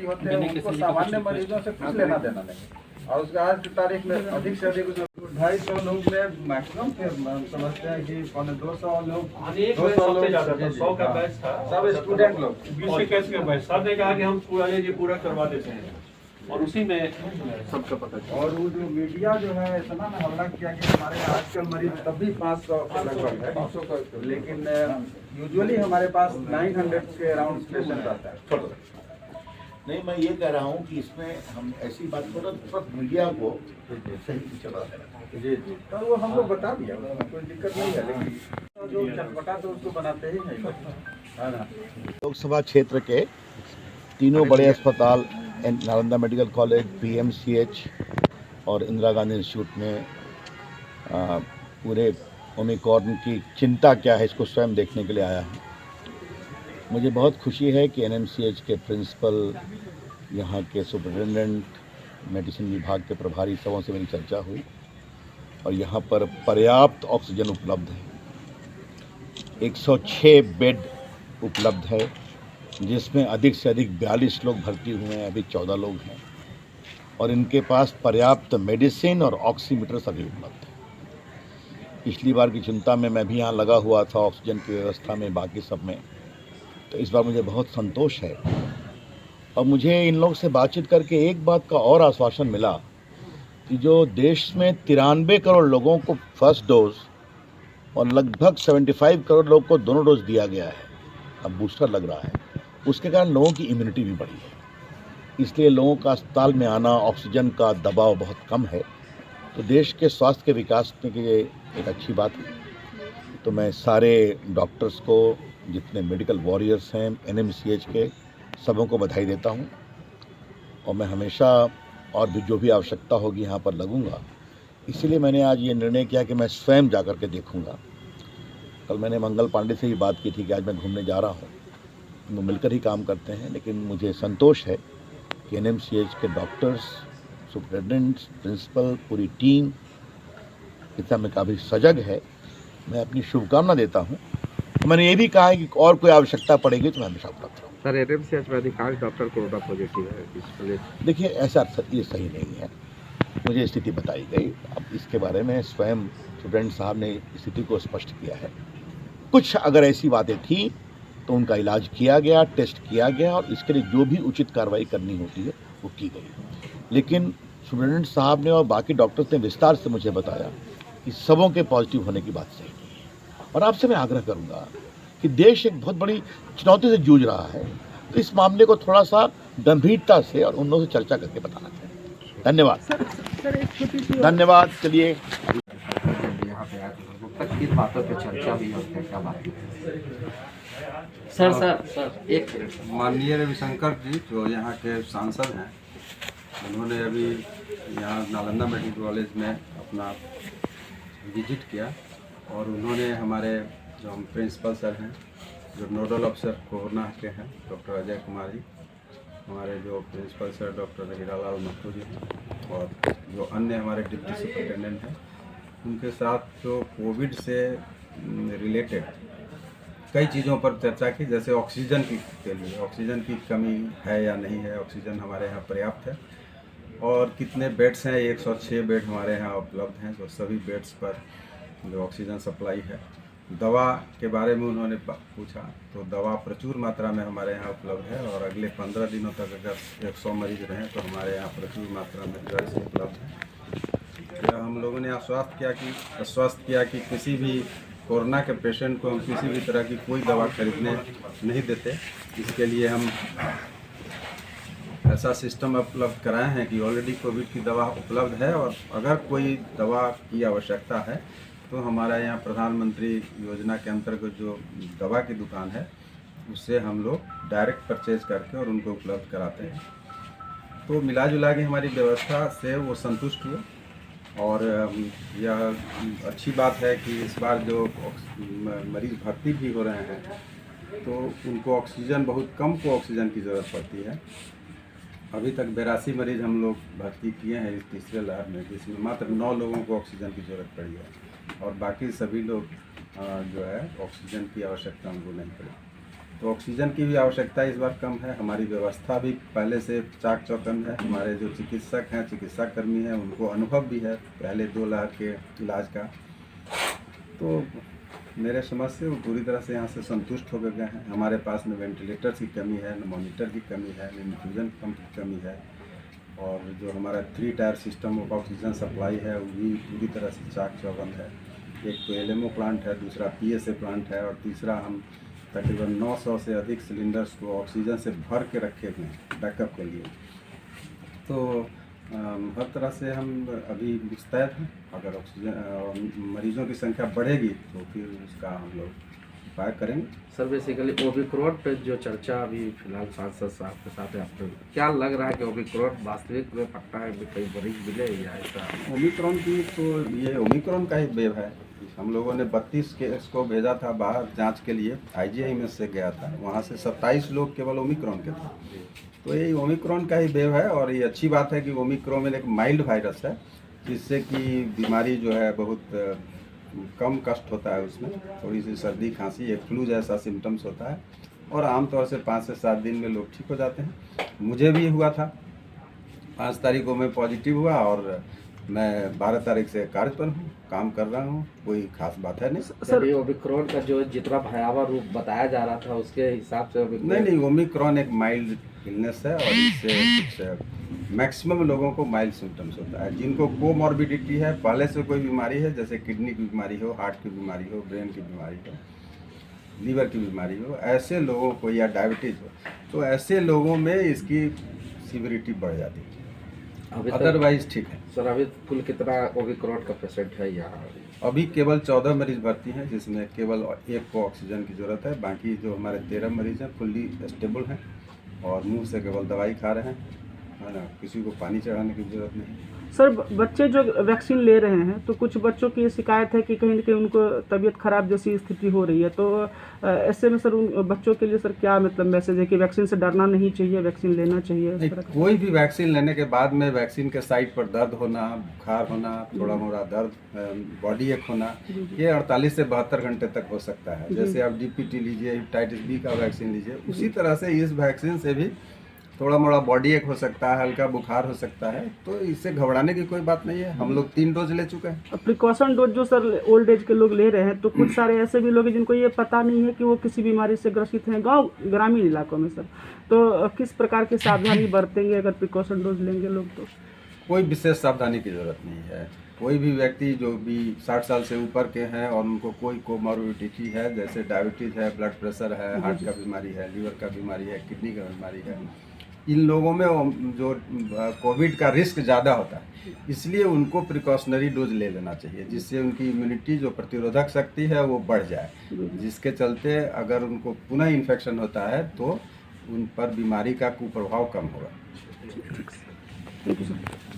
भर्ती होते हैं उनको सामान्य मरीजों से कुछ लेना देना नहीं। और उसके आज की तारीख में अधिक से अधिक 250 लोग में मैक्सिमम समझते हैं कि 250 लोग 200 लोग 100 का बैच था, सब स्टूडेंट लोग 20-21 का बैच। सर ने कहा कि हम पूरा करवा देते हैं और उसी में सबका पता चला। और वो जो मीडिया जो है इतना ना हमला किया कि हमारे यहाँ आजकल मरीज तब भी 500 के लगभग है, 500 का, लेकिन यूजुअली हमारे पास 900 के अराउंड पेशेंट आता है। नहीं, मैं ये कह रहा हूँ कि इसमें हम ऐसी बात करो तो मीडिया को सही चला देना। जी जी, तो वो हम लोग बता दिया, कोई दिक्कत नहीं है, लेकिन जो चटपटा तो उसको बनाते ही है ना। लोकसभा क्षेत्र के तीनों बड़े अस्पताल नालंदा मेडिकल कॉलेज, PMCH और इंदिरा गांधी इंस्टीट्यूट में पूरे ओमिक्रॉन की चिंता क्या है इसको स्वयं देखने के लिए आया हूँ। मुझे बहुत खुशी है कि NMCH के प्रिंसिपल, यहाँ के सुपरिटेंडेंट, मेडिसिन विभाग के प्रभारी सबों से मेरी चर्चा हुई और यहाँ पर पर्याप्त ऑक्सीजन उपलब्ध है। 106 बेड उपलब्ध है, जिसमें अधिक से अधिक 42 लोग भर्ती हुए हैं, अभी 14 लोग हैं और इनके पास पर्याप्त मेडिसिन और ऑक्सीमीटर सभी उपलब्ध है। पिछली बार की चिंता में मैं भी यहाँ लगा हुआ था ऑक्सीजन की व्यवस्था में, बाकी सब में, तो इस बार मुझे बहुत संतोष है। और मुझे इन लोग से बातचीत करके एक बात का और आश्वासन मिला कि जो देश में 93 करोड़ लोगों को फर्स्ट डोज और लगभग 75 करोड़ लोगों को दोनों डोज दिया गया है, अब बूस्टर लग रहा है, उसके कारण लोगों की इम्यूनिटी भी बढ़ी है। इसलिए लोगों का अस्पताल में आना, ऑक्सीजन का दबाव बहुत कम है, तो देश के स्वास्थ्य के विकास के लिए एक अच्छी बात है। तो मैं सारे डॉक्टर्स को, जितने मेडिकल वॉरियर्स हैं NMCH के, सबों को बधाई देता हूं और मैं हमेशा और भी जो भी आवश्यकता होगी यहाँ पर लगूंगा। इसीलिए मैंने आज ये निर्णय किया कि मैं स्वयं जा कर के देखूँगा। कल मैंने मंगल पांडे से ही बात की थी कि आज मैं घूमने जा रहा हूँ, वो मिलकर ही काम करते हैं, लेकिन मुझे संतोष है कि NMCH के डॉक्टर्स, सुपरिटेंडेंट्स, प्रिंसिपल, पूरी टीम इस समय काफ़ी सजग है। मैं अपनी शुभकामना देता हूँ। मैंने ये भी कहा है कि और कोई आवश्यकता पड़ेगी तो मैं हमेशा उपलब्ध रहूँ। सर, NMCH में अधिकांश डॉक्टर कोरोना पॉजिटिव है, इसलिए देखिए ऐसा ये सही नहीं है, मुझे स्थिति बताई गई। अब इसके बारे में स्वयं स्टूडेंट साहब ने स्थिति को स्पष्ट किया है। कुछ अगर ऐसी बातें थी तो उनका इलाज किया गया, टेस्ट किया गया और इसके लिए जो भी उचित कार्रवाई करनी होती है वो की गई। लेकिन स्टूडेंट साहब ने और बाकी डॉक्टर्स ने विस्तार से मुझे बताया कि सबों के पॉजिटिव होने की बात सही नहीं है। और आपसे मैं आग्रह करूंगा कि देश एक बहुत बड़ी चुनौती से जूझ रहा है, तो इस मामले को थोड़ा सा गंभीरता से और उन लोगों से चर्चा करके बताना चाहिए। धन्यवाद। धन्यवाद। चलिए, यहाँ पे आए तो किस बातों पे चर्चा हुई और क्या बात हुई? सर एक माननीय रविशंकर जी जो यहाँ के सांसद हैं, उन्होंने अभी यहाँ नालंदा मेडिकल कॉलेज में अपना विजिट किया और उन्होंने हमारे जो हम प्रिंसिपल सर हैं, जो नोडल अफसर कोरोना के हैं डॉक्टर अजय कुमार जी, हमारे जो principal sir doctor Hiralal Mathur ji हैं और जो अन्य हमारे डिप्टी सुपरिटेंडेंट हैं, उनके साथ जो कोविड से रिलेटेड कई चीज़ों पर चर्चा की। जैसे ऑक्सीजन के लिए ऑक्सीजन की कमी है या नहीं है, ऑक्सीजन हमारे यहाँ पर्याप्त है और कितने बेड्स हैं। 106 बेड हमारे यहाँ उपलब्ध हैं, तो सभी बेड्स पर जो ऑक्सीजन सप्लाई है। दवा के बारे में उन्होंने पूछा, तो दवा प्रचुर मात्रा में हमारे यहाँ उपलब्ध है और अगले 15 दिनों तक अगर 100 मरीज रहें तो हमारे यहाँ प्रचुर मात्रा में ड्रग्स उपलब्ध है। हम लोगों ने आश्वस्त किया कि किसी भी कोरोना के पेशेंट को हम किसी भी तरह की कोई दवा खरीदने नहीं देते। इसके लिए हम ऐसा सिस्टम उपलब्ध कराए हैं कि ऑलरेडी कोविड की दवा उपलब्ध है और अगर कोई दवा की आवश्यकता है तो हमारा यहाँ प्रधानमंत्री योजना के अंतर्गत जो दवा की दुकान है उससे हम लोग डायरेक्ट परचेज करके और उनको उपलब्ध कराते हैं। तो मिला जुला के हमारी व्यवस्था से वो संतुष्ट हुए और यह अच्छी बात है कि इस बार जो मरीज़ भर्ती भी हो रहे हैं तो उनको ऑक्सीजन, बहुत कम को ऑक्सीजन की ज़रूरत पड़ती है। अभी तक 82 मरीज हम लोग भर्ती किए हैं इस तीसरे लहर में, जिसमें मात्र 9 लोगों को ऑक्सीजन की ज़रूरत पड़ी है और बाकी सभी लोग जो है ऑक्सीजन की आवश्यकता उनको नहीं पड़ी। तो ऑक्सीजन की भी आवश्यकता इस बार कम है। हमारी व्यवस्था भी पहले से चाक चौकन्ना है। हमारे जो चिकित्सक हैं, चिकित्सा कर्मी हैं, उनको अनुभव भी है पहले 2 लहर के इलाज का। तो मेरे समझ से वो पूरी तरह से यहाँ से संतुष्ट हो गए हैं। हमारे पास न वेंटिलेटर्स की कमी है, न मॉनिटर की कमी है, न इन्फ्यूजन पंप की कमी है, और जो हमारा 3 tier system of oxygen supply है वो भी पूरी तरह से चाक चौबंद है। एक तो LMO प्लांट है, दूसरा PSA प्लांट है, और तीसरा हम तकरीबन 900 से अधिक सिलेंडर्स को ऑक्सीजन से भर के रखे हुए हैं बैकअप के लिए। तो हर तरह से हम अभी मुस्तैद हैं। अगर ऑक्सीजन मरीजों की संख्या बढ़ेगी तो फिर उसका हम लोग उपाय करेंगे। सर बेसिकली ओमिक्रॉन पे जो चर्चा अभी फिलहाल सांसद साहब के साथ है, आपको क्या लग रहा है कि ओमिक्रॉन वास्तविक में पक्का है, कहीं मरीज मिले या ऐसा? ओमिक्रॉन की तो ये ओमिक्रॉन का ही वेव है। हम लोगों ने 32 केस को भेजा था बाहर जांच के लिए, IGI में से गया था, वहाँ से 27 लोग केवल ओमिक्रॉन के थे। तो ये ओमिक्रॉन का ही वेव है, और ये अच्छी बात है कि ओमिक्रॉन में एक माइल्ड वायरस है, जिससे कि बीमारी जो है बहुत कम कष्ट होता है। उसमें थोड़ी सी सर्दी खांसी, एक फ्लू जैसा सिम्टम्स होता है, और आमतौर से 5 से 7 दिन में लोग ठीक हो जाते हैं। मुझे भी हुआ था, 5 तारीख को मैं पॉजिटिव हुआ, और मैं 12 तारीख से कार्य पर हूँ, काम कर रहा हूँ, कोई खास बात है नहीं। सर ये ओमिक्रॉन का जो जितना भयावह रूप बताया जा रहा था उसके हिसाब से नहीं, ओमिक्रॉन एक माइल्ड इलनेस है, और इससे मैक्सिमम लोगों को माइल्ड सिम्टम्स होता है। जिनको कोमॉर्बिडिटी है, पहले से कोई बीमारी है, जैसे किडनी की बीमारी हो, हार्ट की बीमारी हो, ब्रेन की बीमारी हो, लीवर की बीमारी हो, ऐसे लोगों को, या डायबिटीज़ हो, तो ऐसे लोगों में इसकी सीवियरिटी बढ़ जाती है। अदरवाइज ठीक है। सर अभी कुल कितना ओमिक्रॉन का पेशेंट है यहाँ? अभी केवल 14 मरीज भर्ती हैं, जिसमें केवल एक को ऑक्सीजन की ज़रूरत है। बाकी जो हमारे 13 मरीज हैं फुल्ली स्टेबल हैं, और मुंह से केवल दवाई खा रहे हैं, है ना, किसी को पानी चढ़ाने की ज़रूरत नहीं। सर बच्चे जो वैक्सीन ले रहे हैं, तो कुछ बच्चों की शिकायत है कि कहीं न कहीं उनको तबीयत खराब जैसी स्थिति हो रही है, तो ऐसे में सर उन बच्चों के लिए सर क्या मतलब मैसेज है कि वैक्सीन से डरना नहीं चाहिए, वैक्सीन लेना चाहिए? कोई भी वैक्सीन लेने के बाद में वैक्सीन के साइट पर दर्द होना, बुखार होना, थोड़ा मोड़ा दर्द, बॉडी एक होना, ये 48 से 72 घंटे तक हो सकता है। जैसे आप DPT लीजिए, हेपेटाइटिस B का वैक्सीन लीजिए, उसी तरह से इस वैक्सीन से भी थोड़ा मोड़ा बॉडी एक हो सकता है, हल्का बुखार हो सकता है। तो इससे घबराने की कोई बात नहीं है। हम लोग 3 डोज ले चुके हैं। प्रिकॉशन डोज जो सर ओल्ड एज के लोग ले रहे हैं, तो कुछ सारे ऐसे भी लोग हैं जिनको ये पता नहीं है कि वो किसी बीमारी से ग्रसित हैं, ग्रामीण इलाकों में सर, तो किस प्रकार की सावधानी बरतेंगे अगर प्रिकॉशन डोज लेंगे लोग? तो कोई विशेष सावधानी की ज़रूरत नहीं है। कोई भी व्यक्ति जो भी 60 साल से ऊपर के हैं और उनको कोई कोमॉर्बिडिटी है, जैसे डायबिटीज़ है, ब्लड प्रेशर है, हार्ट का बीमारी है, लीवर का बीमारी है, किडनी का बीमारी है, इन लोगों में जो कोविड का रिस्क ज़्यादा होता है, इसलिए उनको प्रिकॉशनरी डोज ले लेना चाहिए, जिससे उनकी इम्यूनिटी, जो प्रतिरोधक शक्ति है, वो बढ़ जाए, जिसके चलते अगर उनको पुनः इन्फेक्शन होता है तो उन पर बीमारी का कुप्रभाव कम होगा। Thank you sir.